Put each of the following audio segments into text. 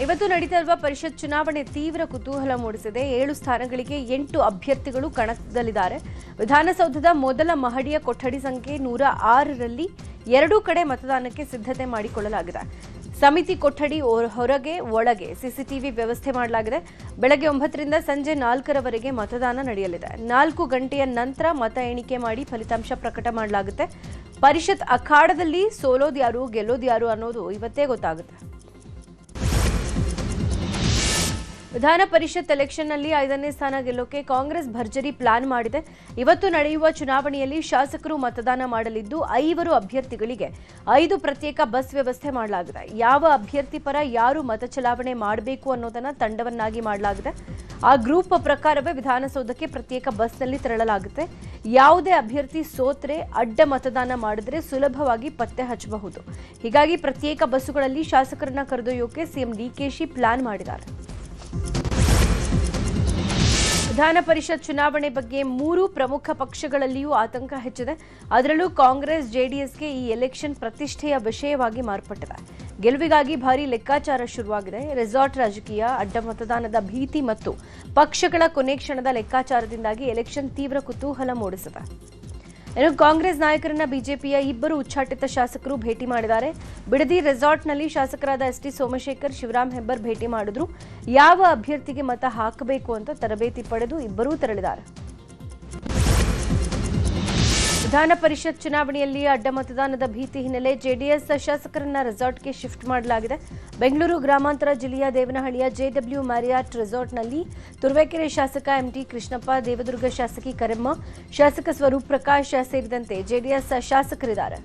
ಇವತ್ತು ನಡೆಯುತ್ತಿರುವ ಪರಿಷತ್ ಚುನಾವಣೆ ತೀವ್ರ ಕುತೂಹಲ ಮೂಡಿಸಿದೆ. 7 ಸ್ಥಾನಗಳಿಗೆ 8 ಅಭ್ಯರ್ಥಿಗಳು ಕಣದಲ್ಲಿದ್ದಾರೆ. ವಿಧಾನಸೌಧದ ಮೊದಲ ಮಹಡಿಯ ಕೊಠಡಿ ಸಂಖ್ಯೆ 106ರಲ್ಲಿ 2 ಕಡೆ ಮತದಾನಕ್ಕೆ ಸಿದ್ಧತೆ ಮಾಡಿಕೊಳ್ಳಲಾಗಿದೆ. ಸಮಿತಿ ಕೊಠಡಿ ಹೊರಗೆ ಒಳಗೆ ಸಿಸಿಟಿವಿ ವ್ಯವಸ್ಥೆ ಮಾಡಲಾಗಿದೆ. ಬೆಳಗ್ಗೆ 9ರಿಂದ ಸಂಜೆ 4ರವರೆಗೆ ಮತದಾನ ನಡೆಯಲಿದೆ. 4 ಗಂಟೆಯ ನಂತರ ಮತ ಎಣಿಕೆ ಮಾಡಿ ಫಲಿತಾಂಶ ಪ್ರಕಟ ಮಾಡಲಾಗುತ್ತೆ. ಪರಿಷತ್ ಅಖಾಡದಲ್ಲಿ ಸೋಲೋದ್ಯಾರು ಗೆಲ್ಲೋದ್ಯಾರು ಅನ್ನೋದು ಇವತ್ತೇ ಗೊತ್ತಾಗುತ್ತೆ. ವಿಧಾನ ಪರಿಷತ್ ಎಲೆಕ್ಷನ್ನಲ್ಲಿ 5ನೇ ಸ್ಥಾನ ಗೆಲ್ಲೋಕೆ ಕಾಂಗ್ರೆಸ್ ಭರ್ಜರಿ ಪ್ಲಾನ್ ಮಾಡಿದೆ. ಇವತ್ತು ನಡೆಯುವ ಚುನಾವಣೆಯಲ್ಲಿ ಶಾಸಕರು ಮತದಾನ ಮಾಡಲಿದ್ದು 5 ಅಭ್ಯರ್ಥಿಗಳಿಗೆ 5 ಪ್ರತ್ಯೇಕ ಬಸ್ ವ್ಯವಸ್ಥೆ ಮಾಡಲಾಗಿದೆ. ಯಾವ ಅಭ್ಯರ್ಥಿ ಪರ ಯಾರು ಮತ ಚಲಾವಣೆ ಮಾಡಬೇಕು ಅನ್ನೋದನ್ನ ತಂಡವನ್ನಾಗಿ ಮಾಡಲಾಗಿದೆ. ಆ ಗ್ರೂಪ್ ಪ್ರಕಾರವೇ ವಿಧಾನಸೌಧಕ್ಕೆ ಪ್ರತ್ಯೇಕ ಬಸ್ನಲ್ಲಿ ತೆರಳಲಾಗುತ್ತೆ. ಯಾವುದೇ ಅಭ್ಯರ್ಥಿ ಸೋತ್ರೆ ಅಡ್ಡ ಮತದಾನ ಮಾಡಿದ್ರೆ ಸುಲಭವಾಗಿ ಪತ್ತೆ ಹಚ್ಚಬಹುದು. ಹೀಗಾಗಿ ಪ್ರತ್ಯೇಕ ಬಸ್ಸುಗಳಲ್ಲಿ ಶಾಸಕರನ್ನ ಕರೆದೊಯ್ಯೋಕೆ ಸಿಎಂ ಡಿಕೆಶಿ ಪ್ಲಾನ್ ಮಾಡಿದ್ದಾರೆ. ವಿಧಾನ ಪರಿಷತ್ ಚುನಾವಣೆ ಬಗ್ಗೆ 3 ಪ್ರಮುಖ ಪಕ್ಷಗಳಲ್ಲಿಯೂ ಆತಂಕ ಹೆಚ್ಚಿದೆ. ಅದರಲ್ಲೂ ಕಾಂಗ್ರೆಸ್ ಜೆಡಿಎಸ್ಗೆ ಈ ಎಲೆಕ್ಷನ್ ಪ್ರತಿಷ್ಠೆಯ ವಿಷಯವಾಗಿ ಮಾರ್ಪಟ್ಟಿದೆ. ಗೆಲುವಿಗಾಗಿ ಭಾರೀ ಲೆಕ್ಕಾಚಾರ ಶುರುವಾಗಿದೆ. ರೆಸಾರ್ಟ್ ರಾಜಕೀಯ, ಅಡ್ಡ ಮತದಾನದ ಭೀತಿ ಮತ್ತು ಪಕ್ಷಗಳ ಕೊನೆ ಕ್ಷಣದ ಲೆಕ್ಕಾಚಾರದಿಂದಾಗಿ ಎಲೆಕ್ಷನ್ ತೀವ್ರ ಕುತೂಹಲ ಮೂಡಿಸಿದೆ. ಇನ್ನು ಕಾಂಗ್ರೆಸ್ ನಾಯಕರನ್ನ ಬಿಜೆಪಿಯ 2 ಉಚ್ಚಾಟಿತ ಶಾಸಕರು ಭೇಟಿ ಮಾಡಿದ್ದಾರೆ. ಬಿಡದಿ ರೆಸಾರ್ಟ್ನಲ್ಲಿ ಶಾಸಕರಾದ ಎಸ್ಟಿ ಸೋಮಶೇಖರ್, ಶಿವರಾಮ್ ಹೆಬ್ಬಾರ್ ಭೇಟಿ ಮಾಡಿದ್ರು. ಯಾವ ಅಭ್ಯರ್ಥಿಗೆ ಮತ ಹಾಕಬೇಕು ಅಂತ ತರಬೇತಿ ಪಡೆದು ಇಬ್ಬರೂ ತೆರಳಿದ್ದಾರೆ. ವಿಧಾನ ಪರಿಷತ್ ಚುನಾವಣೆಯಲ್ಲಿ ಅಡ್ಡ ಮತದಾನದ ಭೀತಿ ಹಿನ್ನೆಲೆ ಜೆಡಿಎಸ್ ಶಾಸಕರನ್ನ ರೆಸಾರ್ಟ್ಗೆ ಶಿಫ್ಟ್ ಮಾಡಲಾಗಿದೆ. ಬೆಂಗಳೂರು ಗ್ರಾಮಾಂತರ ಜಿಲ್ಲೆಯ ದೇವನಹಳ್ಳಿಯ ಜೆಡಬ್ಲ್ಯೂ ಮ್ಯಾರಿಯಾಟ್ ರೆಸಾರ್ಟ್ನಲ್ಲಿ ತುರುವೇಕೆರೆ ಶಾಸಕ ಎಂಟಿ ಕೃಷ್ಣಪ್ಪ, ದೇವದುರ್ಗ ಶಾಸಕಿ ಕರೆಮ್ಮ, ಶಾಸಕ ಸ್ವರೂಪ್ ಪ್ರಕಾಶ್ ಸೇರಿದಂತೆ ಜೆಡಿಎಸ್ ಶಾಸಕರಿದ್ದಾರೆ.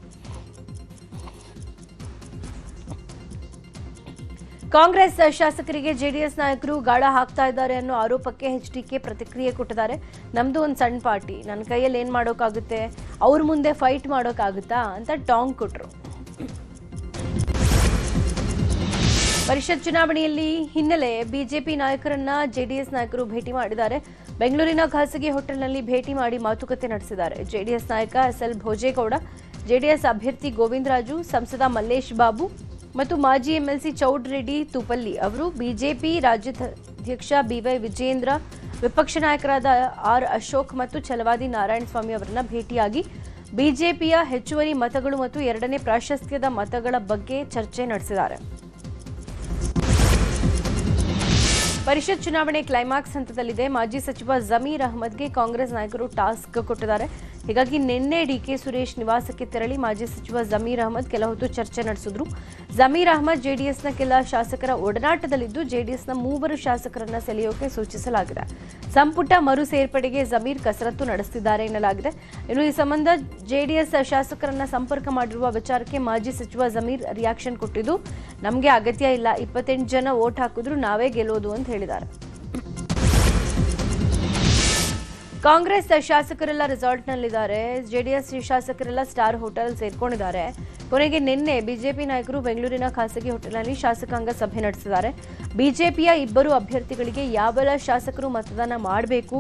ಕಾಂಗ್ರೆಸ್ ಶಾಸಕರಿಗೆ ಜೆಡಿಎಸ್ ನಾಯಕರು ಗಾಳ ಹಾಕ್ತಾ ಇದ್ದಾರೆ ಅನ್ನೋ ಆರೋಪಕ್ಕೆ ಎಚ್ಡಿಕೆ ಪ್ರತಿಕ್ರಿಯೆ ಕೊಟ್ಟಿದ್ದಾರೆ. ನಮ್ದು ಒಂದು ಸಣ್ಣ ಪಾರ್ಟಿ, ನನ್ನ ಕೈಯಲ್ಲಿ ಏನ್ ಮಾಡೋಕ್ಕಾಗುತ್ತೆ, ಅವ್ರ ಮುಂದೆ ಫೈಟ್ ಮಾಡೋಕ್ಕಾಗುತ್ತಾ ಅಂತ ಟಾಂಗ್ ಕೊಟ್ರು. ಪರಿಷತ್ ಚುನಾವಣೆಯಲ್ಲಿ ಹಿನ್ನೆಲೆ ಬಿಜೆಪಿ ನಾಯಕರನ್ನ ಜೆಡಿಎಸ್ ನಾಯಕರು ಭೇಟಿ ಮಾಡಿದ್ದಾರೆ. ಬೆಂಗಳೂರಿನ ಖಾಸಗಿ ಹೋಟೆಲ್ನಲ್ಲಿ ಭೇಟಿ ಮಾಡಿ ಮಾತುಕತೆ ನಡೆಸಿದ್ದಾರೆ. ಜೆಡಿಎಸ್ ನಾಯಕ ಎಸ್ಎಲ್ ಭೋಜೇಗೌಡ, ಜೆಡಿಎಸ್ ಅಭ್ಯರ್ಥಿ ಗೋವಿಂದರಾಜು, ಸಂಸದ ಮಲ್ಲೇಶ್ ಬಾಬು ಮತ್ತು ಮಾಜಿ ಎಂಎಲ್ಸಿ ಚೌಡ್ರೆಡ್ಡಿ ತುಪಲ್ಲಿ ಅವರು, ಬಿಜೆಪಿ ರಾಜ್ಯಾಧ್ಯಕ್ಷ ಬಿವೈ ವಿಜೇಂದ್ರ, ವಿಪಕ್ಷ ನಾಯಕರಾದ ಆರ್ ಅಶೋಕ್ ಮತ್ತು ಛಲವಾದಿ ನಾರಾಯಣಸ್ವಾಮಿ ಅವರನ್ನ ಭೇಟಿಯಾಗಿ ಬಿಜೆಪಿಯ ಹೆಚ್ಚುವರಿ ಮತಗಳು ಮತ್ತು 2ನೇ ಪ್ರಾಶಸ್ತ್ಯದ ಮತಗಳ ಬಗ್ಗೆ ಚರ್ಚೆ ನಡೆಸಿದ್ದಾರೆ. ಪರಿಷತ್ ಚುನಾವಣೆ ಕ್ಲೈಮ್ಯಾಕ್ಸ್ ಹಂತದಲ್ಲಿದೆ. ಮಾಜಿ ಸಚಿವ ಜಮೀರ್ ಅಹ್ಮದ್ಗೆ ಕಾಂಗ್ರೆಸ್ ನಾಯಕರು ಟಾಸ್ಕ್ ಕೊಟ್ಟಿದ್ದಾರೆ. ಹೀಗಾಗಿ ನಿನ್ನೆ ಡಿಕೆ ಸುರೇಶ್ ನಿವಾಸಕ್ಕೆ ತೆರಳಿ ಮಾಜಿ ಸಚಿವ ಜಮೀರ್ ಅಹ್ಮದ್ ಕೆಲ ಹೊತ್ತು ಚರ್ಚೆ ನಡೆಸಿದ್ರು. ಜಮೀರ್ ಅಹ್ಮದ್ ಜೆಡಿಎಸ್ನ ಕೆಲ ಶಾಸಕರ ಒಡನಾಟದಲ್ಲಿದ್ದು ಜೆಡಿಎಸ್ನ 3 ಶಾಸಕರನ್ನ ಸೆಳೆಯೋಕೆ ಸೂಚಿಸಲಾಗಿದೆ. ಸಂಪುಟ ಮರು ಸೇರ್ಪಡೆಗೆ ಜಮೀರ್ ಕಸರತ್ತು ನಡೆಸುತ್ತಿದ್ದಾರೆ ಎನ್ನಲಾಗಿದೆ. ಇನ್ನು ಈ ಸಂಬಂಧ ಜೆಡಿಎಸ್ ಶಾಸಕರನ್ನ ಸಂಪರ್ಕ ಮಾಡಿರುವ ವಿಚಾರಕ್ಕೆ ಮಾಜಿ ಸಚಿವ ಜಮೀರ್ ರಿಯಾಕ್ಷನ್ ಕೊಟ್ಟಿದ್ದು, ನಮಗೆ ಅಗತ್ಯ ಇಲ್ಲ, 28 ಜನ ವೋಟ್ ಹಾಕಿದ್ರು ನಾವೇ ಗೆಲ್ಲೋದು ಅಂತ ಹೇಳಿದ್ದಾರೆ. ಕಾಂಗ್ರೆಸ್ ಶಾಸಕರೆಲ್ಲ ರೆಸಾರ್ಟ್ನಲ್ಲಿದ್ದಾರೆ. ಜೆಡಿಎಸ್ ಶಾಸಕರೆಲ್ಲ ಸ್ಟಾರ್ ಹೋಟೆಲ್ ಸೇರ್ಕೊಂಡಿದ್ದಾರೆ. ಕೊನೆಗೆ ನಿನ್ನೆ ಬಿಜೆಪಿ ನಾಯಕರು ಬೆಂಗಳೂರಿನ ಖಾಸಗಿ ಹೋಟೆಲ್ನಲ್ಲಿ ಶಾಸಕಾಂಗ ಸಭೆ ನಡೆಸಿದ್ದಾರೆ. ಬಿಜೆಪಿಯ 2 ಅಭ್ಯರ್ಥಿಗಳಿಗೆ ಯಾವೆಲ್ಲ ಶಾಸಕರು ಮತದಾನ ಮಾಡಬೇಕು,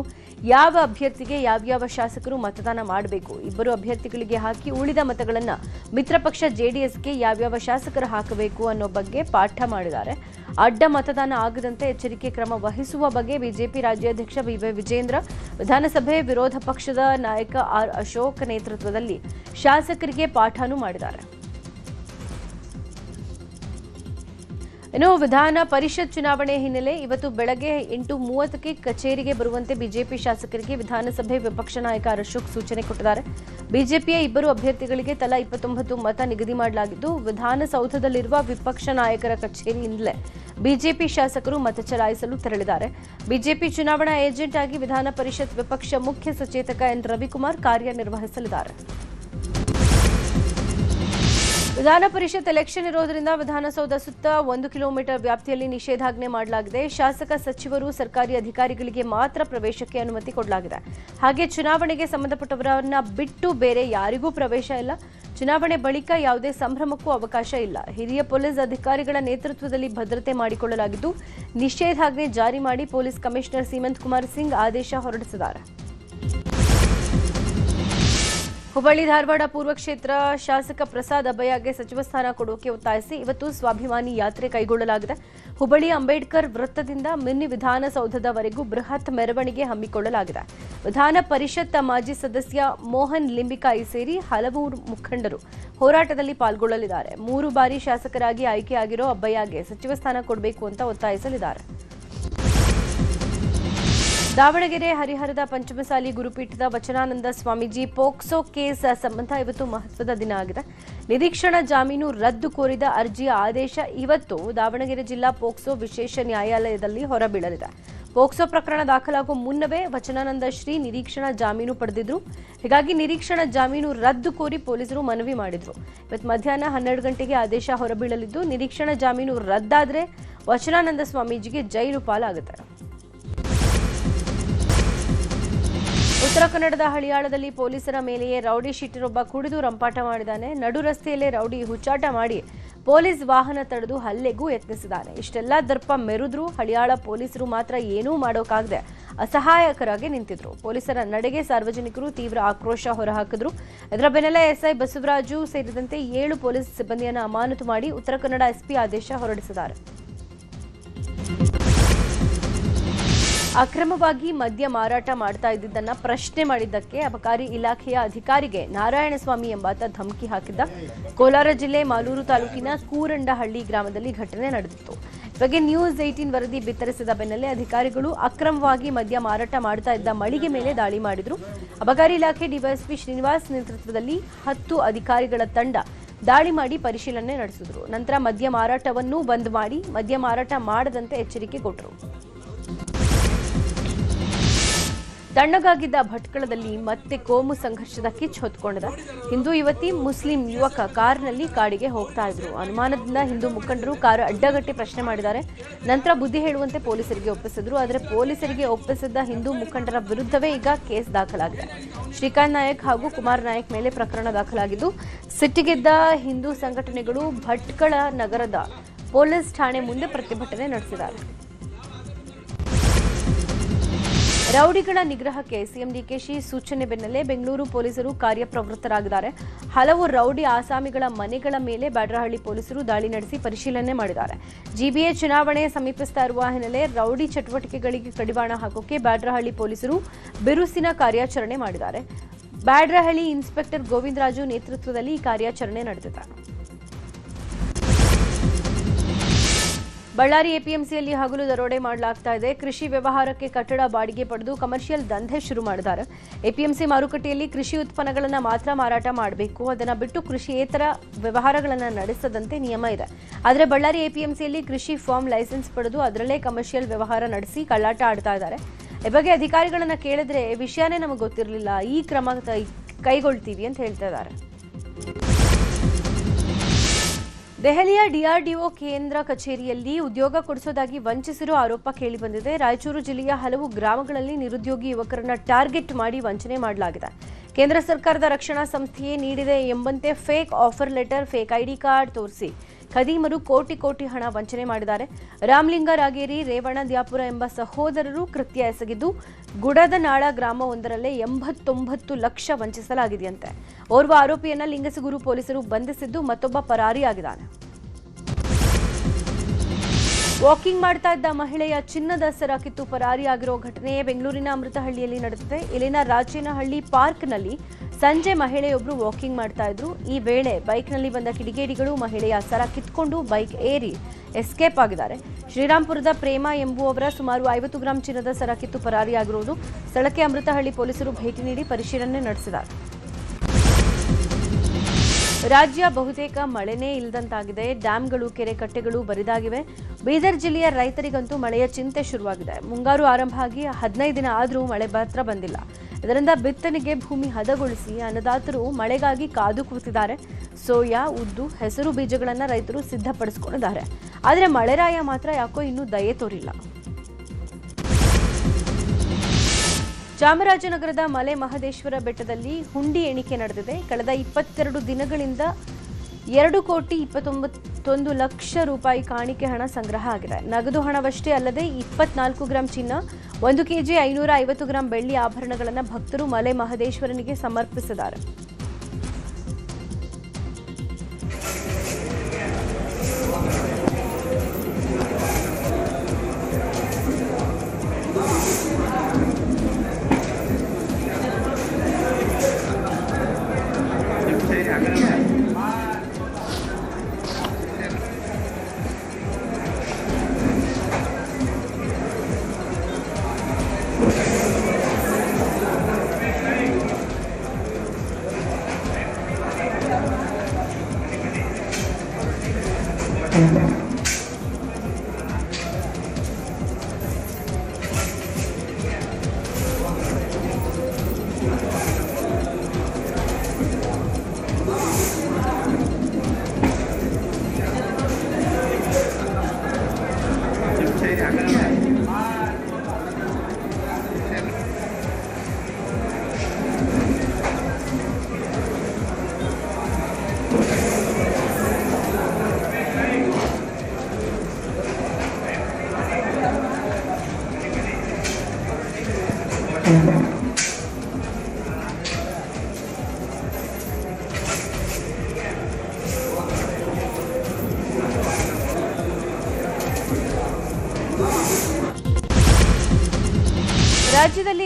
ಯಾವ ಅಭ್ಯರ್ಥಿಗೆ ಯಾವ್ಯಾವ ಶಾಸಕರು ಮತದಾನ ಮಾಡಬೇಕು, 2 ಅಭ್ಯರ್ಥಿಗಳಿಗೆ ಹಾಕಿ ಉಳಿದ ಮತಗಳನ್ನು ಮಿತ್ರ ಪಕ್ಷ ಜೆಡಿಎಸ್ಗೆ ಯಾವ್ಯಾವ ಶಾಸಕರು ಹಾಕಬೇಕು ಅನ್ನೋ ಬಗ್ಗೆ ಪಾಠ ಮಾಡಿದ್ದಾರೆ. ಅಡ್ಡ ಮತದಾನ ಆಗದಂತೆ ಎಚ್ಚರಿಕೆ ಕ್ರಮ ವಹಿಸುವ ಬಗ್ಗೆ ಬಿಜೆಪಿ ರಾಜ್ಯಾಧ್ಯಕ್ಷ ಬಿವೈ ವಿಜೇಂದ್ರ, ವಿಧಾನಸಭೆ ವಿರೋಧ ಪಕ್ಷದ ನಾಯಕ ಆರ್ ಅಶೋಕ್ ನೇತೃತ್ವದಲ್ಲಿ ಶಾಸಕರಿಗೆ ಪಾಠನೂ ಮಾಡಿದ್ದಾರೆ. ಇನ್ನು ವಿಧಾನ ಪರಿಷತ್ ಚುನಾವಣೆ ಹಿನ್ನೆಲೆ ಇವತ್ತು ಬೆಳಗ್ಗೆ 8:30ಕ್ಕೆ ಕಚೇರಿಗೆ ಬರುವಂತೆ ಬಿಜೆಪಿ ಶಾಸಕರಿಗೆ ವಿಧಾನಸಭೆ ವಿಪಕ್ಷ ನಾಯಕ ಆರ್ ಅಶೋಕ್ ಸೂಚನೆ ಕೊಟ್ಟಿದ್ದಾರೆ. ಬಿಜೆಪಿಯ 2 ಅಭ್ಯರ್ಥಿಗಳಿಗೆ ತಲಾ 29 ಮತ ನಿಗದಿ ಮಾಡಲಾಗಿದ್ದು ವಿಧಾನಸೌಧದಲ್ಲಿರುವ ವಿಪಕ್ಷ ನಾಯಕರ ಕಚೇರಿಯಿಂದಲೇ ಬಿಜೆಪಿ ಶಾಸಕರು ಮತ ಚಲಾಯಿಸಲು ತೆರಳಿದ್ದಾರೆ. ಬಿಜೆಪಿ ಚುನಾವಣಾ ಏಜೆಂಟ್ ಆಗಿ ವಿಧಾನ ಪರಿಷತ್ ವಿಪಕ್ಷ ಮುಖ್ಯ ಸಚೇತಕ ಎನ್ ರವಿಕುಮಾರ್ ಕಾರ್ಯನಿರ್ವಹಿಸಲಿದ್ದಾರೆ. ವಿಧಾನ ಪರಿಷತ್ ಎಲೆಕ್ಷನ್ ಇರೋದ್ರಿಂದ ವಿಧಾನಸೌಧ ಸುತ್ತ 1 ಕಿಲೋಮೀಟರ್ ವ್ಯಾಪ್ತಿಯಲ್ಲಿ ನಿಷೇಧಾಜ್ಞೆ ಮಾಡಲಾಗಿದೆ. ಶಾಸಕ ಸಚಿವರು, ಸರ್ಕಾರಿ ಅಧಿಕಾರಿಗಳಿಗೆ ಮಾತ್ರ ಪ್ರವೇಶಕ್ಕೆ ಅನುಮತಿ ಕೊಡಲಾಗಿದೆ. ಹಾಗೆ ಚುನಾವಣೆಗೆ ಸಂಬಂಧಪಟ್ಟವರನ್ನ ಬಿಟ್ಟು ಬೇರೆ ಯಾರಿಗೂ ಪ್ರವೇಶ ಇಲ್ಲ. ಚುನಾವಣೆ ಬಳಿಕ ಯಾವುದೇ ಸಂಭ್ರಮಕ್ಕೂ ಅವಕಾಶ ಇಲ್ಲ. ಹಿರಿಯ ಪೊಲೀಸ್ ಅಧಿಕಾರಿಗಳ ನೇತೃತ್ವದಲ್ಲಿ ಭದ್ರತೆ ಮಾಡಿಕೊಳ್ಳಲಾಗಿದ್ದು ನಿಷೇಧಾಜ್ಞೆ ಜಾರಿ ಮಾಡಿ ಪೊಲೀಸ್ ಕಮಿಷನರ್ ಸೀಮಂತ್ ಕುಮಾರ್ ಸಿಂಗ್ ಆದೇಶ ಹೊರಡಿಸಿದ್ದಾರೆ. ಹುಬ್ಬಳ್ಳಿ ಧಾರವಾಡ ಪೂರ್ವ ಕ್ಷೇತ್ರ ಶಾಸಕ ಪ್ರಸಾದ್ ಅಭಯಗೆ ಸಚಿವ ಸ್ಥಾನ ಕೊಡೋಕೆ ಒತ್ತಾಯಿಸಿ ಇವತ್ತು ಸ್ವಾಭಿಮಾನಿ ಯಾತ್ರೆ ಕೈಗೊಳ್ಳಲಾಗಿದೆ. ಹುಬ್ಬಳ್ಳಿ ಅಂಬೇಡ್ಕರ್ ವೃತ್ತದಿಂದ ಮಿನಿ ವಿಧಾನಸೌಧದವರೆಗೂ ಬೃಹತ್ ಮೆರವಣಿಗೆ ಹಮ್ಮಿಕೊಳ್ಳಲಾಗಿದೆ. ವಿಧಾನ ಪರಿಷತ್ ಮಾಜಿ ಸದಸ್ಯ ಮೋಹನ್ ಲಿಂಬಿಕಾಯಿ ಸೇರಿ ಹಲವು ಮುಖಂಡರು ಹೋರಾಟದಲ್ಲಿ ಪಾಲ್ಗೊಳ್ಳಲಿದ್ದಾರೆ. 3 ಬಾರಿ ಶಾಸಕರಾಗಿ ಆಯ್ಕೆಯಾಗಿರೋ ಅಬ್ಬಯ್ಯಗೆ ಸಚಿವ ಸ್ಥಾನ ಕೊಡಬೇಕು ಅಂತ ಒತ್ತಾಯಿಸಲಿದ್ದಾರೆ. ದಾವಣಗೆರೆ ಹರಿಹರದ ಪಂಚಮಸಾಲಿ ಗುರುಪೀಠದ ವಚನಾನಂದ ಸ್ವಾಮೀಜಿ ಪೋಕ್ಸೋ ಕೇಸ್ ಸಂಬಂಧ ಇವತ್ತು ಮಹತ್ವದ ದಿನ ಆಗಿದೆ. ನಿರೀಕ್ಷಣಾ ಜಾಮೀನು ರದ್ದು ಕೋರಿದ ಅರ್ಜಿಯ ಆದೇಶ ಇವತ್ತು ದಾವಣಗೆರೆ ಜಿಲ್ಲಾ ಪೋಕ್ಸೋ ವಿಶೇಷ ನ್ಯಾಯಾಲಯದಲ್ಲಿ ಹೊರಬೀಳಲಿದೆ. ಪೋಕ್ಸೋ ಪ್ರಕರಣ ದಾಖಲಾಗುವ ಮುನ್ನವೇ ವಚನಾನಂದ ಶ್ರೀ ನಿರೀಕ್ಷಣಾ ಜಾಮೀನು ಪಡೆದಿದ್ರು. ಹೀಗಾಗಿ ನಿರೀಕ್ಷಣಾ ಜಾಮೀನು ರದ್ದು ಕೋರಿ ಪೊಲೀಸರು ಮನವಿ ಮಾಡಿದ್ರು. ಇವತ್ತು ಮಧ್ಯಾಹ್ನ 12 ಗಂಟೆಗೆ ಆದೇಶ ಹೊರಬೀಳಲಿದ್ದು, ನಿರೀಕ್ಷಣಾ ಜಾಮೀನು ರದ್ದಾದರೆ ವಚನಾನಂದ ಸ್ವಾಮೀಜಿಗೆ ಜೈಲು ಪಾಲಾಗುತ್ತೆ. ಉತ್ತರ ಕನ್ನಡದ ಹಳಿಯಾಳದಲ್ಲಿ ಪೊಲೀಸರ ಮೇಲೆಯೇ ರೌಡಿ ಶೀಟರೊಬ್ಬ ಕುಡಿದು ರಂಪಾಟ ಮಾಡಿದ್ದಾನೆ. ನಡು ರಸ್ತೆಯಲ್ಲೇ ರೌಡಿ ಹುಚ್ಚಾಟ ಮಾಡಿ ಪೊಲೀಸ್ ವಾಹನ ತಡೆದು ಹಲ್ಲೆಗೂ ಯತ್ನಿಸಿದ್ದಾನೆ. ಇಷ್ಟೆಲ್ಲ ದರ್ಪ ಮೆರೆದ್ರೂ ಹಳಿಯಾಳ ಪೊಲೀಸರು ಮಾತ್ರ ಏನೂ ಮಾಡೋಕ್ಕಾಗದೆ ಅಸಹಾಯಕರಾಗಿ ನಿಂತಿದ್ರು. ಪೊಲೀಸರ ನಡೆಗೆ ಸಾರ್ವಜನಿಕರು ತೀವ್ರ ಆಕ್ರೋಶ ಹೊರಹಾಕಿದ್ರು. ಇದರ ಬೆನ್ನಲ್ಲೇ ಎಸ್ಐ ಬಸವರಾಜು ಸೇರಿದಂತೆ 7 ಪೊಲೀಸ್ ಸಿಬ್ಬಂದಿಯನ್ನು ಅಮಾನತು ಮಾಡಿ ಉತ್ತರ ಕನ್ನಡ ಎಸ್ಪಿ ಆದೇಶ ಹೊರಡಿಸಿದ್ದಾರೆ. ಅಕ್ರಮವಾಗಿ ಮದ್ಯ ಮಾರಾಟ ಮಾಡ್ತಾ ಇದ್ದಿದ್ದನ್ನ ಪ್ರಶ್ನೆ ಮಾಡಿದ್ದಕ್ಕೆ ಅಬಕಾರಿ ಇಲಾಖೆಯ ಅಧಿಕಾರಿಗೆ ನಾರಾಯಣಸ್ವಾಮಿ ಎಂಬಾತ ಧಮಕಿ ಹಾಕಿದ್ದ. ಕೋಲಾರ ಜಿಲ್ಲೆ ಮಾಲೂರು ತಾಲೂಕಿನ ಕೂರಂಡಹಳ್ಳಿ ಗ್ರಾಮದಲ್ಲಿ ಘಟನೆ ನಡೆದಿತ್ತು. ಬಗ್ಗೆ ನ್ಯೂಸ್ 18 ವರದಿ ಬಿತ್ತರಿಸಿದ ಬೆನ್ನಲ್ಲೇ ಅಧಿಕಾರಿಗಳು ಅಕ್ರಮವಾಗಿ ಮದ್ಯ ಮಾರಾಟ ಮಾಡ್ತಾ ಇದ್ದ ಮಳಿಗೆ ಮೇಲೆ ದಾಳಿ ಮಾಡಿದ್ರು. ಅಬಕಾರಿ ಇಲಾಖೆ ಡಿವೈಎಸ್ಪಿ ಶ್ರೀನಿವಾಸ್ ನೇತೃತ್ವದಲ್ಲಿ 10 ಅಧಿಕಾರಿಗಳ ತಂಡ ದಾಳಿ ಮಾಡಿ ಪರಿಶೀಲನೆ ನಡೆಸಿದ್ರು. ನಂತರ ಮದ್ಯ ಮಾರಾಟವನ್ನೂ ಬಂದ್ ಮಾಡಿ ಮದ್ಯ ಮಾರಾಟ ಮಾಡದಂತೆ ಎಚ್ಚರಿಕೆ ಕೊಟ್ಟರು. ತಣ್ಣಗಾಗಿದ್ದ ಭಟ್ಕಳದಲ್ಲಿ ಮತ್ತೆ ಕೋಮು ಸಂಘರ್ಷದ ಕಿಚ್ಚು ಹೊತ್ಕೊಂಡಿದೆ. ಹಿಂದೂ ಯುವತಿ ಮುಸ್ಲಿಂ ಯುವಕ ಕಾರ್ನಲ್ಲಿ ಕಾಡಿಗೆ ಹೋಗ್ತಾ ಇದ್ರು. ಅನುಮಾನದಿಂದ ಹಿಂದೂ ಮುಖಂಡರು ಕಾರು ಅಡ್ಡಗಟ್ಟಿ ಪ್ರಶ್ನೆ ಮಾಡಿದ್ದಾರೆ. ನಂತರ ಬುದ್ಧಿ ಹೇಳುವಂತೆ ಪೊಲೀಸರಿಗೆ ಒಪ್ಪಿಸಿದ್ರು. ಆದರೆ ಪೊಲೀಸರಿಗೆ ಒಪ್ಪಿಸಿದ್ದ ಹಿಂದೂ ಮುಖಂಡರ ವಿರುದ್ಧವೇ ಈಗ ಕೇಸ್ ದಾಖಲಾಗಿದೆ. ಶ್ರೀಕಾಂತ್ ನಾಯಕ್ ಹಾಗೂ ಕುಮಾರ್ ನಾಯಕ್ ಮೇಲೆ ಪ್ರಕರಣ ದಾಖಲಾಗಿದ್ದು, ಸಿಟ್ಟಿಗೆದ್ದ ಹಿಂದೂ ಸಂಘಟನೆಗಳು ಭಟ್ಕಳ ನಗರದ ಪೊಲೀಸ್ ಠಾಣೆ ಮುಂದೆ ಪ್ರತಿಭಟನೆ ನಡೆಸಿದ್ದಾರೆ. ರೌಡಿಗಳ ನಿಗ್ರಹಕ್ಕೆ ಸಿಎಂ ಡಿಕೆಶಿ ಸೂಚನೆ ಬೆನ್ನಲ್ಲೇ ಬೆಂಗಳೂರು ಪೊಲೀಸರು ಕಾರ್ಯಪ್ರವೃತ್ತರಾಗಿದ್ದಾರೆ. ಹಲವು ರೌಡಿ ಆಸಾಮಿಗಳ ಮನೆಗಳ ಮೇಲೆ ಬ್ಯಾಡ್ರಹಳ್ಳಿ ಪೊಲೀಸರು ದಾಳಿ ನಡೆಸಿ ಪರಿಶೀಲನೆ ಮಾಡಿದ್ದಾರೆ. ಜಿಬಿಎ ಚುನಾವಣೆ ಸಮೀಪಿಸ್ತಾ ಇರುವ ಹಿನ್ನೆಲೆ ರೌಡಿ ಚಟುವಟಿಕೆಗಳಿಗೆ ಕಡಿವಾಣ ಹಾಕೋಕೆ ಬ್ಯಾಡ್ರಹಳ್ಳಿ ಪೊಲೀಸರು ಬಿರುಸಿನ ಕಾರ್ಯಾಚರಣೆ ಮಾಡಿದ್ದಾರೆ. ಬ್ಯಾಡ್ರಹಳ್ಳಿ ಇನ್ಸ್ಪೆಕ್ಟರ್ ಗೋವಿಂದರಾಜು ನೇತೃತ್ವದಲ್ಲಿ ಈ ಕಾರ್ಯಾಚರಣೆ ನಡೆದಿದೆ. ಬಳ್ಳಾರಿ ಎಪಿಎಂಸಿಯಲ್ಲಿ ಹಗಲು ದರೋಡೆ ಮಾಡಲಾಗ್ತಾ ಇದೆ. ಕೃಷಿ ವ್ಯವಹಾರಕ್ಕೆ ಕಟ್ಟಡ ಬಾಡಿಗೆ ಪಡೆದು ಕಮರ್ಷಿಯಲ್ ದಂಧೆ ಶುರು ಮಾಡಿದ್ದಾರೆ. ಎಪಿಎಂಸಿ ಮಾರುಕಟ್ಟೆಯಲ್ಲಿ ಕೃಷಿ ಉತ್ಪನ್ನಗಳನ್ನು ಮಾತ್ರ ಮಾರಾಟ ಮಾಡಬೇಕು, ಅದನ್ನು ಬಿಟ್ಟು ಕೃಷಿಯೇತರ ವ್ಯವಹಾರಗಳನ್ನು ನಡೆಸದಂತೆ ನಿಯಮ ಇದೆ. ಆದರೆ ಬಳ್ಳಾರಿ ಎಪಿಎಂಸಿಯಲ್ಲಿ ಕೃಷಿ ಫಾರ್ಮ್ ಲೈಸೆನ್ಸ್ ಪಡೆದು ಅದರಲ್ಲೇ ಕಮರ್ಷಿಯಲ್ ವ್ಯವಹಾರ ನಡೆಸಿ ಕಳ್ಳಾಟ ಆಡ್ತಾ ಇದ್ದಾರೆ. ಈ ಬಗ್ಗೆ ಅಧಿಕಾರಿಗಳನ್ನ ಕೇಳಿದ್ರೆ ವಿಷಯನೇ ನಮಗೆ ಗೊತ್ತಿರಲಿಲ್ಲ, ಈ ಕ್ರಮ ಕೈಗೊಳ್ತೀವಿ ಅಂತ ಹೇಳ್ತಾ ಇದ್ದಾರೆ. ದೆಹಲಿಯ ಡಿಆರ್ಡಿಒ ಕೇಂದ್ರ ಕಚೇರಿಯಲ್ಲಿ ಉದ್ಯೋಗ ಕೊಡಿಸೋದಾಗಿ ವಂಚಿಸಿರೋ ಆರೋಪ ಕೇಳಿಬಂದಿದೆ. ರಾಯಚೂರು ಜಿಲ್ಲೆಯ ಹಲವು ಗ್ರಾಮಗಳಲ್ಲಿ ನಿರುದ್ಯೋಗಿ ಯುವಕರನ್ನ ಟಾರ್ಗೆಟ್ ಮಾಡಿ ವಂಚನೆ ಮಾಡಲಾಗಿದೆ. ಕೇಂದ್ರ ಸರ್ಕಾರದ ರಕ್ಷಣಾ ಸಂಸ್ಥೆಯೇ ನೀಡಿದೆ ಎಂಬಂತೆ fake offer letter, fake ID card ತೋರಿಸಿ ಖದೀಮರು ಕೋಟಿ ಹಣ ವಂಚನೆ ಮಾಡಿದ್ದಾರೆ. ರಾಮಲಿಂಗ ರಾಗೇರಿ, ರೇವಣ ದ್ಯಾಪುರ ಎಂಬ ಸಹೋದರರು ಕೃತ್ಯ ಎಸಗಿದ್ದು ಗುಡದನಾಳ ಗ್ರಾಮವೊಂದರಲ್ಲೇ 89 ಲಕ್ಷ ವಂಚಿಸಲಾಗಿದೆಯಂತೆ. ಓರ್ವ ಆರೋಪಿಯನ್ನ ಲಿಂಗಸಗೂರು ಪೊಲೀಸರು ಬಂಧಿಸಿದ್ದು ಮತ್ತೊಬ್ಬ ಪರಾರಿಯಾಗಿದ್ದಾನೆ. ವಾಕಿಂಗ್ ಮಾಡ್ತಾ ಇದ್ದ ಮಹಿಳೆಯ ಚಿನ್ನದ ಸರ ಕಿತ್ತು ಪರಾರಿಯಾಗಿರೋ ಘಟನೆ ಬೆಂಗಳೂರಿನ ಅಮೃತಹಳ್ಳಿಯಲ್ಲಿ ನಡೆದಿದೆ. ಇಲ್ಲಿನ ರಾಚೇನಹಳ್ಳಿ ಪಾರ್ಕ್ನಲ್ಲಿ ಸಂಜೆ ಮಹಿಳೆಯೊಬ್ಬರು ವಾಕಿಂಗ್ ಮಾಡ್ತಾ ಇದ್ರು. ಈ ವೇಳೆ ಬೈಕ್ನಲ್ಲಿ ಬಂದ ಕಿಡಿಗೇಡಿಗಳು ಮಹಿಳೆಯ ಸರ ಕಿತ್ಕೊಂಡು ಬೈಕ್ ಏರಿ ಎಸ್ಕೇಪ್ ಆಗಿದ್ದಾರೆ. ಶ್ರೀರಾಂಪುರದ ಪ್ರೇಮ ಎಂಬುವವರ ಸುಮಾರು 50 ಗ್ರಾಂ ಚಿನ್ನದ ಸರ ಕಿತ್ತು ಪರಾರಿಯಾಗಿರುವುದು. ಸ್ಥಳಕ್ಕೆ ಅಮೃತಹಳ್ಳಿ ಪೊಲೀಸರು ಭೇಟಿ ನೀಡಿ ಪರಿಶೀಲನೆ ನಡೆಸಿದ್ದಾರೆ. ರಾಜ್ಯ ಬಹುತೇಕ ಮಳೆನೇ ಇಲ್ಲದಂತಾಗಿದೆ. ಡ್ಯಾಂಗಳು, ಕೆರೆ ಕಟ್ಟೆಗಳು ಬರಿದಾಗಿವೆ. ಬೀದರ್ ಜಿಲ್ಲೆಯ ರೈತರಿಗಂತೂ ಮಳೆಯ ಚಿಂತೆ ಶುರುವಾಗಿದೆ. ಮುಂಗಾರು ಆರಂಭ ಆಗಿ 15 ದಿನ ಆದರೂ ಮಳೆ ಮಾತ್ರ ಬಂದಿಲ್ಲ. ಇದರಿಂದ ಬಿತ್ತನೆಗೆ ಭೂಮಿ ಹದಗೊಳಿಸಿ ಅನ್ನದಾತರು ಮಳೆಗಾಗಿ ಕಾದು ಕೂತಿದ್ದಾರೆ. ಸೋಯಾ, ಉದ್ದು, ಹೆಸರು ಬೀಜಗಳನ್ನು ರೈತರು ಸಿದ್ಧಪಡಿಸಿಕೊಂಡಿದ್ದಾರೆ. ಆದರೆ ಮಳೆರಾಯ ಮಾತ್ರ ಯಾಕೋ ಇನ್ನೂ ದಯೆ ತೋರಿಲ್ಲ. ಚಾಮರಾಜನಗರದ ಮಲೆ ಮಹದೇಶ್ವರ ಬೆಟ್ಟದಲ್ಲಿ ಹುಂಡಿ ಎಣಿಕೆ ನಡೆದಿದೆ. ಕಳೆದ 22 ದಿನಗಳಿಂದ 2,29 ಲಕ್ಷ ರೂಪಾಯಿ ಕಾಣಿಕೆ ಹಣ ಸಂಗ್ರಹ ಆಗಿದೆ. ನಗದು ಹಣವಷ್ಟೇ ಅಲ್ಲದೆ 24 ಗ್ರಾಂ ಚಿನ್ನ, 1 ಕೆಜಿ 550 ಗ್ರಾಂ ಬೆಳ್ಳಿ ಆಭರಣಗಳನ್ನು ಭಕ್ತರು ಮಲೆ ಮಹದೇಶ್ವರನಿಗೆ ಸಮರ್ಪಿಸಿದ್ದಾರೆ. ರಾಜ್ಯದಲ್ಲಿ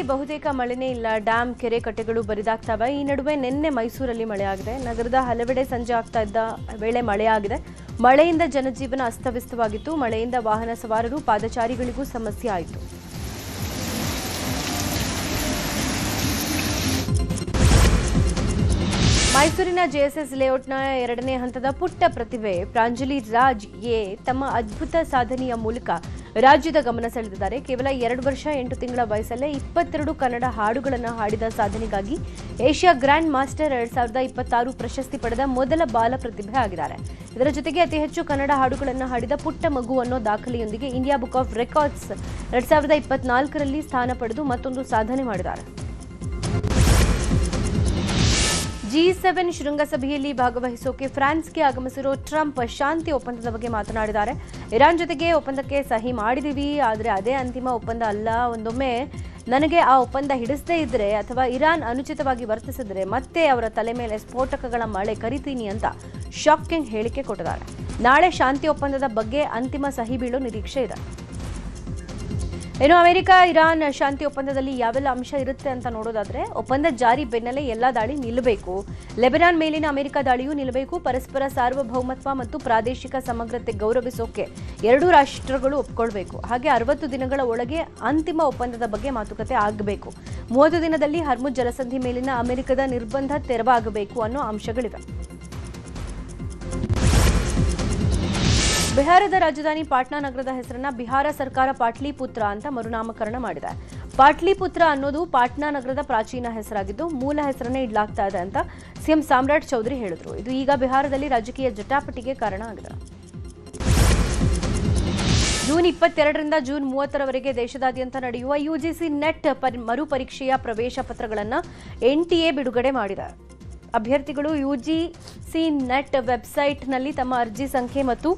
ಬಹುತೇಕ ಮಳೆನೇ ಇಲ್ಲ. ಡ್ಯಾಂ, ಕೆರೆ, ಕಟ್ಟೆಗಳು ಬರಿದಾಗ್ತವೆ. ಈ ನಡುವೆ ನಿನ್ನೆ ಮೈಸೂರಲ್ಲಿ ಮಳೆಯಾಗಿದೆ. ನಗರದ ಹಲವೆಡೆ ಸಂಜೆ ಆಗ್ತಾ ಇದ್ದ ವೇಳೆ ಮಳೆಯಾಗಿದೆ. ಮಳೆಯಿಂದ ಜನಜೀವನ ಅಸ್ತವ್ಯಸ್ತವಾಗಿತ್ತು. ಮಳೆಯಿಂದ ವಾಹನ ಸವಾರರು, ಪಾದಚಾರಿಗಳಿಗೂ ಸಮಸ್ಯೆ ಆಯಿತು. ಮೈಸೂರಿನ ಜೆಎಸ್ಎಸ್ ಲೇಔಟ್ನ 2ನೇ ಹಂತದ ಪುಟ್ಟ ಪ್ರತಿಭೆ ಪ್ರಾಂಜಲಿ ರಾಜ್ ತಮ್ಮ ಅದ್ಭುತ ಸಾಧನೆಯ ಮೂಲಕ ರಾಜ್ಯದ ಗಮನ ಸೆಳೆದಿದ್ದಾರೆ. ಕೇವಲ 2 ವರ್ಷ 8 ತಿಂಗಳ ವಯಸ್ಸಲ್ಲೇ 22 ಕನ್ನಡ ಹಾಡುಗಳನ್ನು ಹಾಡಿದ ಸಾಧನೆಗಾಗಿ ಏಷ್ಯಾ ಗ್ರ್ಯಾಂಡ್ ಮಾಸ್ಟರ್ 2026 ಪ್ರಶಸ್ತಿ ಪಡೆದ ಮೊದಲ ಬಾಲ ಪ್ರತಿಭೆ ಆಗಿದ್ದಾರೆ. ಇದರ ಜೊತೆಗೆ ಅತಿ ಹೆಚ್ಚು ಕನ್ನಡ ಹಾಡುಗಳನ್ನು ಹಾಡಿದ ಪುಟ್ಟ ಮಗು ಅನ್ನೋ ದಾಖಲೆಯೊಂದಿಗೆ ಇಂಡಿಯಾ ಬುಕ್ ಆಫ್ ರೆಕಾರ್ಡ್ಸ್ 2024ರಲ್ಲಿ ಸ್ಥಾನ ಪಡೆದು ಮತ್ತೊಂದು ಸಾಧನೆ ಮಾಡಿದ್ದಾರೆ. G7 ಶೃಂಗಸಭೆಯಲ್ಲಿ ಭಾಗವಹಿಸೋಕೆ ಫ್ರಾನ್ಸ್ಗೆ ಆಗಮಿಸಿರೋ ಟ್ರಂಪ್ ಶಾಂತಿ ಒಪ್ಪಂದದ ಬಗ್ಗೆ ಮಾತನಾಡಿದ್ದಾರೆ. ಇರಾನ್ ಜೊತೆಗೆ ಒಪ್ಪಂದಕ್ಕೆ ಸಹಿ ಮಾಡಿದೀವಿ, ಆದರೆ ಅದೇ ಅಂತಿಮ ಒಪ್ಪಂದ ಅಲ್ಲ. ಒಂದೊಮ್ಮೆ ನನಗೆ ಆ ಒಪ್ಪಂದ ಹಿಡಿಸದೇ ಇದ್ರೆ ಅಥವಾ ಇರಾನ್ ಅನುಚಿತವಾಗಿ ವರ್ತಿಸಿದ್ರೆ ಮತ್ತೆ ಅವರ ತಲೆ ಮೇಲೆ ಸ್ಫೋಟಕಗಳ ಮಳೆ ಕರಿತೀನಿ ಅಂತ ಶಾಕಿಂಗ್ ಹೇಳಿಕೆ ಕೊಟ್ಟಿದ್ದಾರೆ. ನಾಳೆ ಶಾಂತಿ ಒಪ್ಪಂದದ ಬಗ್ಗೆ ಅಂತಿಮ ಸಹಿ ಬೀಳೋ ನಿರೀಕ್ಷೆ ಇದೆ. ಇನ್ನು ಅಮೆರಿಕ ಇರಾನ್ ಶಾಂತಿ ಒಪ್ಪಂದದಲ್ಲಿ ಯಾವೆಲ್ಲ ಅಂಶ ಇರುತ್ತೆ ಅಂತ ನೋಡೋದಾದ್ರೆ, ಒಪ್ಪಂದ ಜಾರಿ ಬೆನ್ನಲ್ಲೇ ಎಲ್ಲಾ ದಾಳಿ ನಿಲ್ಲಬೇಕು, ಲೆಬನಾನ್ ಮೇಲಿನ ಅಮೆರಿಕ ದಾಳಿಯೂ ನಿಲ್ಲಬೇಕು, ಪರಸ್ಪರ ಸಾರ್ವಭೌಮತ್ವ ಮತ್ತು ಪ್ರಾದೇಶಿಕ ಸಮಗ್ರತೆ ಗೌರವಿಸೋಕೆ ಎರಡೂ ರಾಷ್ಟ್ರಗಳು ಒಪ್ಕೊಳ್ಬೇಕು, ಹಾಗೆ 60 ದಿನಗಳ ಒಳಗೆ ಅಂತಿಮ ಒಪ್ಪಂದದ ಬಗ್ಗೆ ಮಾತುಕತೆ ಆಗಬೇಕು, 30 ದಿನದಲ್ಲಿ ಹರ್ಮುಜ್ ಜಲಸಂಧಿ ಮೇಲಿನ ಅಮೆರಿಕದ ನಿರ್ಬಂಧ ತೆರವಾಗಬೇಕು ಅನ್ನೋ ಅಂಶಗಳಿವೆ. ಬಿಹಾರದ ರಾಜಧಾನಿ ಪಾಟ್ನಾ ನಗರದ ಹೆಸರನ್ನ ಬಿಹಾರ ಸರ್ಕಾರ ಪಾಟ್ಲಿಪುತ್ರ ಅಂತ ಮರುನಾಮಕರಣ ಮಾಡಿದೆ. ಪಾಟ್ಲಿಪುತ್ರ ಅನ್ನೋದು ಪಾಟ್ನಾ ನಗರದ ಪ್ರಾಚೀನ ಹೆಸರಾಗಿದ್ದು ಮೂಲ ಹೆಸರನ್ನೇ ಇಡಲಾಗ್ತಾ ಇದೆ ಅಂತ ಸಿಎಂ ಸಾಮ್ರಾಟ್ ಚೌಧರಿ ಹೇಳಿದ್ರು. ಇದು ಈಗ ಬಿಹಾರದಲ್ಲಿ ರಾಜಕೀಯ ಜಟಾಪಟಿಗೆ ಕಾರಣ ಆಗಿದೆ. ಜೂನ್ 22ರಿಂದ ಜೂನ್ 30ರವರೆಗೆ ದೇಶದಾದ್ಯಂತ ನಡೆಯುವ ಯುಜಿಸಿ ನೆಟ್ ಮರುಪರೀಕ್ಷೆಯ ಪ್ರವೇಶ ಪತ್ರಗಳನ್ನು ಎನ್ಟಿಎ ಬಿಡುಗಡೆ ಮಾಡಿದೆ. ಅಭ್ಯರ್ಥಿಗಳು ಯುಜಿಸಿ ನೆಟ್ ವೆಬ್ಸೈಟ್ನಲ್ಲಿ ತಮ್ಮ ಅರ್ಜಿ ಸಂಖ್ಯೆ ಮತ್ತು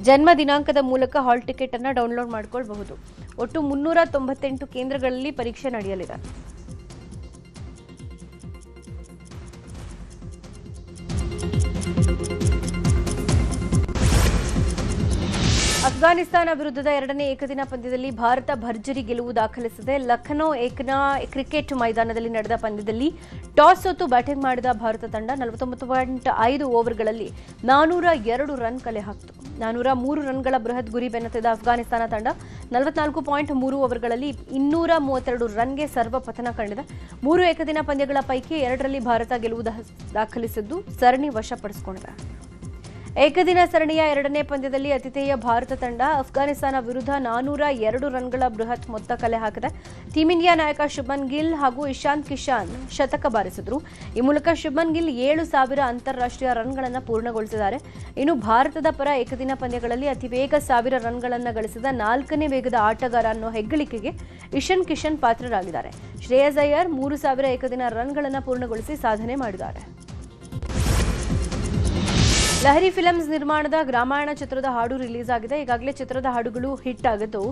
ಜನ್ಮ ದಿನಾಂಕದ ಮೂಲಕ ಹಾಲ್ ಟಿಕೆಟ್ ಅನ್ನು ಡೌನ್ಲೋಡ್ ಮಾಡಿಕೊಳ್ಳಬಹುದು. ಒಟ್ಟು 398 ಕೇಂದ್ರಗಳಲ್ಲಿ ಪರೀಕ್ಷೆ ನಡೆಯಲಿದೆ. ಅಫ್ಘಾನಿಸ್ತಾನ ವಿರುದ್ಧದ 2ನೇ ಏಕದಿನ ಪಂದ್ಯದಲ್ಲಿ ಭಾರತ ಭರ್ಜರಿ ಗೆಲುವು ದಾಖಲಿಸಿದೆ. ಲಖನೌ ಏಕನಾ ಕ್ರಿಕೆಟ್ ಮೈದಾನದಲ್ಲಿ ನಡೆದ ಪಂದ್ಯದಲ್ಲಿ ಟಾಸ್ ಸೋತು ಬ್ಯಾಟಿಂಗ್ ಮಾಡಿದ ಭಾರತ ತಂಡ 49.5 ಓವರ್ಗಳಲ್ಲಿ 402 ರನ್ ಕಲೆ ಹಾಕಿತು. 403 ರನ್ಗಳ ಬೃಹತ್ ಗುರಿ ಬೆನ್ನತ್ತಿದ ಅಫ್ಘಾನಿಸ್ತಾನ ತಂಡ 44.3 ಓವರ್ಗಳಲ್ಲಿ 232 ರನ್ಗೆ ಸರ್ವ ಪತನ ಕಂಡಿದೆ. 3 ಏಕದಿನ ಪಂದ್ಯಗಳ ಪೈಕಿ 2ರಲ್ಲಿ ಭಾರತ ಗೆಲುವು ದಾಖಲಿಸಿದ್ದು ಸರಣಿ ವಶಪಡಿಸಿಕೊಂಡಿದೆ. ಏಕದಿನ ಸರಣಿಯ 2ನೇ ಪಂದ್ಯದಲ್ಲಿ ಆತಿಥೇಯ ಭಾರತ ತಂಡ ಅಫ್ಘಾನಿಸ್ತಾನ ವಿರುದ್ಧ 402 ರನ್ಗಳ ಬೃಹತ್ ಮೊತ್ತ ಕಲೆ ಹಾಕಿದೆ. ಟೀಂ ಇಂಡಿಯಾ ನಾಯಕ ಶುಭ್ಮನ್ ಗಿಲ್ ಹಾಗೂ ಇಶಾಂತ್ ಕಿಶನ್ ಶತಕ ಬಾರಿಸಿದ್ರು. ಈ ಮೂಲಕ ಶುಭ್ಮನ್ ಗಿಲ್ 7,000 ಅಂತಾರಾಷ್ಟ್ರೀಯ ರನ್ಗಳನ್ನು ಪೂರ್ಣಗೊಳಿಸಿದ್ದಾರೆ. ಇನ್ನು ಭಾರತದ ಪರ ಏಕದಿನ ಪಂದ್ಯಗಳಲ್ಲಿ ಅತಿ ವೇಗ 1000 ರನ್ಗಳನ್ನು ಗಳಿಸಿದ 4ನೇ ವೇಗದ ಆಟಗಾರ ಅನ್ನೋ ಹೆಗ್ಗಳಿಕೆಗೆ ಇಶಾಂತ್ ಕಿಶನ್ ಪಾತ್ರರಾಗಿದ್ದಾರೆ. ಶ್ರೇಯಸ್ ಅಯ್ಯರ್ 3,000 ಏಕದಿನ ರನ್ಗಳನ್ನು ಪೂರ್ಣಗೊಳಿಸಿ ಸಾಧನೆ ಮಾಡಿದ್ದಾರೆ. ಲಹರಿ ಫಿಲ್ಮ್ಸ್ ನಿರ್ಮಾಣದ ಗ್ರಾಮಾಯಣ ಚಿತ್ರದ ಹಾಡು ರಿಲೀಸ್ ಆಗಿದೆ. ಈಗಾಗಲೇ ಚಿತ್ರದ ಹಾಡುಗಳು ಹಿಟ್ ಆಗಿದ್ದು,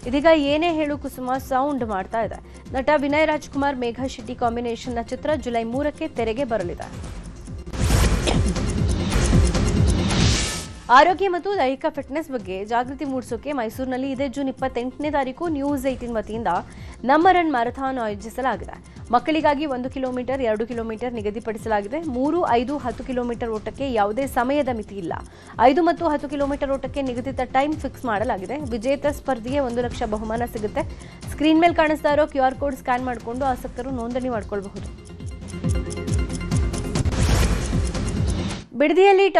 ಇದೀಗ ಏನೇ ಹೇಳು ಕುಸುಮ ಸೌಂಡ್ ಮಾಡ್ತಾ ಇದೆ. ನಟ ವಿನಯ್ ರಾಜ್ಕುಮಾರ್, ಮೇಘಾ ಶೆಟ್ಟಿ ಕಾಂಬಿನೇಷನ್ನ ಚಿತ್ರ ಜುಲೈ 3ಕ್ಕೆ ತೆರೆಗೆ ಬರಲಿದೆ. ಆರೋಗ್ಯ ಮತ್ತು ದೈಹಿಕ ಫಿಟ್ನೆಸ್ ಬಗ್ಗೆ ಜಾಗೃತಿ ಮೂಡಿಸೋಕೆ ಮೈಸೂರಿನಲ್ಲಿ ಇದೇ ಜೂನ್ 28ನೇ ತಾರೀಕು ನ್ಯೂಸ್ 18 ವತಿಯಿಂದ ನಮ್ಮ ರನ್ ಮ್ಯಾರಥಾನ್ ಆಯೋಜಿಸಲಾಗಿದೆ. ಮಕ್ಕಳಿಗಾಗಿ 1 ಕಿಲೋಮೀಟರ್, 2 ಕಿಲೋಮೀಟರ್ ನಿಗದಿಪಡಿಸಲಾಗಿದೆ. 3, 5, 10 ಕಿಲೋಮೀಟರ್ ಓಟಕ್ಕೆ ಯಾವುದೇ ಸಮಯದ ಮಿತಿ ಇಲ್ಲ. 5 ಮತ್ತು 10 ಕಿಲೋಮೀಟರ್ ಓಟಕ್ಕೆ ನಿಗದಿತ ಟೈಮ್ ಫಿಕ್ಸ್ ಮಾಡಲಾಗಿದೆ. ವಿಜೇತ ಸ್ಪರ್ಧಿಗೆ 1 ಲಕ್ಷ ಬಹುಮಾನ ಸಿಗುತ್ತೆ. ಸ್ಕ್ರೀನ್ ಮೇಲೆ ಕಾಣಿಸ್ತಾ ಇರೋ QR ಕೋಡ್ ಸ್ಕ್ಯಾನ್ ಮಾಡಿಕೊಂಡು ಆಸಕ್ತರು ನೋಂದಣಿ ಮಾಡಿಕೊಳ್ಳಬಹುದು. ಬಿಡದಿಯಲ್ಲಿ